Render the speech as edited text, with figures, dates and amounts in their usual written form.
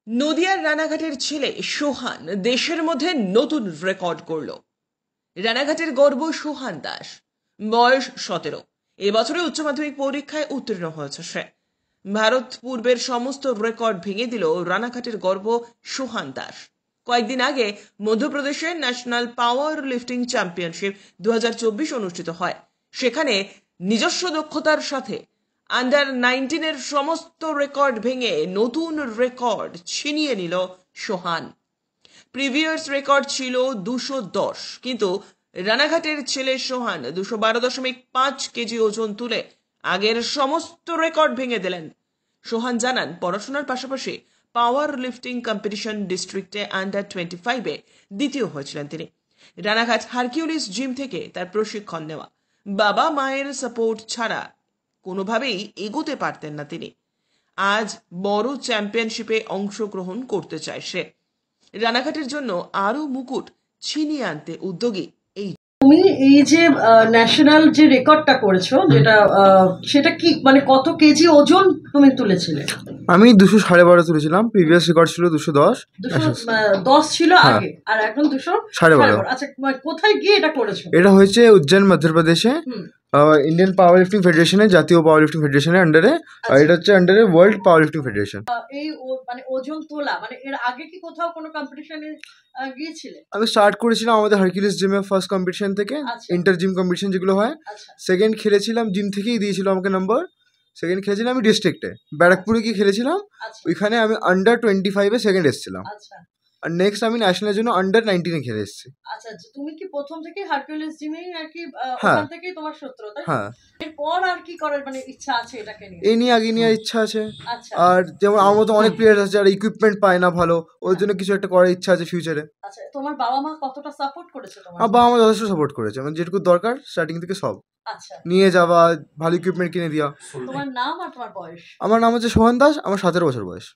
নদিয়ার রানাঘাটের ছেলে সোহান দেশের মধ্যে নতুন রেকর্ড করল। রানাঘাটের গর্ব সোহান দাস, বয়স 17। এবছরে উচ্চ মাধ্যমিক পরীক্ষায় উত্তীর্ণ হয়েছে সে। ভারত পূর্বের সমস্ত রেকর্ড ভেঙে দিল রানাঘাটের গর্ব সোহান দাস। কয়েকদিন আগে মধ্যপ্রদেশে ন্যাশনাল পাওয়ার লিফটিং চ্যাম্পিয়নশিপ 2024 অনুষ্ঠিত হয়। সেখানে নিজস্ব দক্ষতার সাথে আন্ডার-19 সমস্ত রেকর্ড ভেঙে নতুন রেকর্ড ছিনিয়ে নিল সোহান। প্রিভিয়াস রেকর্ড ছিল 210, কিন্তু রানাঘাটের ছেলে সোহান 212.5 কেজি ওজন তুলে আগের সমস্ত রেকর্ড ভেঙে দিলেন। সোহান জানান, পড়াশোনার পাশাপাশি পাওয়ার লিফটিং কম্পিটিশন ডিস্ট্রিক্টে আন্ডার-25-এ দ্বিতীয় হয়েছিলেন তিনি। রানাঘাট হারকিউলিস জিম থেকে তার প্রশিক্ষণ নেওয়া। বাবা মায়ের সাপোর্ট ছাড়া কোনোভাবেই এগোতে পারতেন না তিনি। আজ বড় চ্যাম্পিয়নশিপে অংশগ্রহণ করতে চায় সে। রানাঘাটের জন্য আরো মুকুট ছিনিয়ে আনতে উদ্যোগী এই। তুমি এই যে ন্যাশনাল যে রেকর্ডটা করেছো, যেটা সেটা কি মানে কত কেজি ওজন তুমি তুলেছিলে? আমি 212.5 তুলেছিলাম। প্রিভিয়াস রেকর্ড ছিল 210। 210 ছিল আগে, আর এখন 212.5। আচ্ছা, কোথায় গিয়ে এটা করেছো? এটা হয়েছে উজ্জৈন, মধ্যপ্রদেশে, ইন্ডিয়ান পাওয়ার লিফটিং ফেডারেশনে, জাতীয় পাওয়ার লিফটিং ফেডারেশনের আন্ডারে। আর এটা হচ্ছে আন্ডারে ওয়ার্ল্ড পাওয়ার লিফটিং ফেডারেশন। এই মানে ওজন তোলা, মানে এর আগে কি কোথাও কোনো কম্পিটিশনে গিয়েছিলে? আমি স্টার্ট করেছিলাম আমাদের হারকিউলিস জিমে, ফার্স্ট কম্পিটিশন থেকে। ইন্টার জিম কম্পিটিশন যেগুলো হয়, সেকেন্ড খেলেছিলাম, জিম থেকেই দিয়েছিল আমাকে নাম্বার। সেকেন্ড খেলেছিলাম আমি ডিস্ট্রিক্টে, ব্যারাকপুরে গিয়ে খেলেছিলাম। ওইখানে আমি আন্ডার-25-এ সেকেন্ড এসেছিলাম। আর নেক্সট আমি ন্যাশনালের জন্য আন্ডার-19-এ খেলে এসেছি। আচ্ছা, তুমি কি প্রথম থেকে হারকিউলিস জিমেই আর কি ওখান থেকেই তোমার সূত্র, তাই? হ্যাঁ। এরপর আর কি করার মানে ইচ্ছা আছে এটাকে নিয়ে? এই নিয়ে আগে নিয়ে ইচ্ছা আছে। আর যেমন আমার মতো অনেক প্লেয়ার আছে যারা ইকুইপমেন্ট পায় না ভালো, ওর জন্য কিছু একটা করার ইচ্ছা আছে ফিউচারে। আচ্ছা, তোমার বাবা মা কতটা সাপোর্ট করেছে তোমার? আমার বাবা মা যথেষ্ট সাপোর্ট করেছে, মানে যেটুকু দরকার স্টার্টিং থেকে সব। আচ্ছা, নিয়ে যাওয়া, ভালো ইকুইপমেন্ট কিনে দেওয়া। তোমার নাম আর তোমার বয়স? আমার নাম হচ্ছে সোহান দাস, আমার 17 বছর বয়স।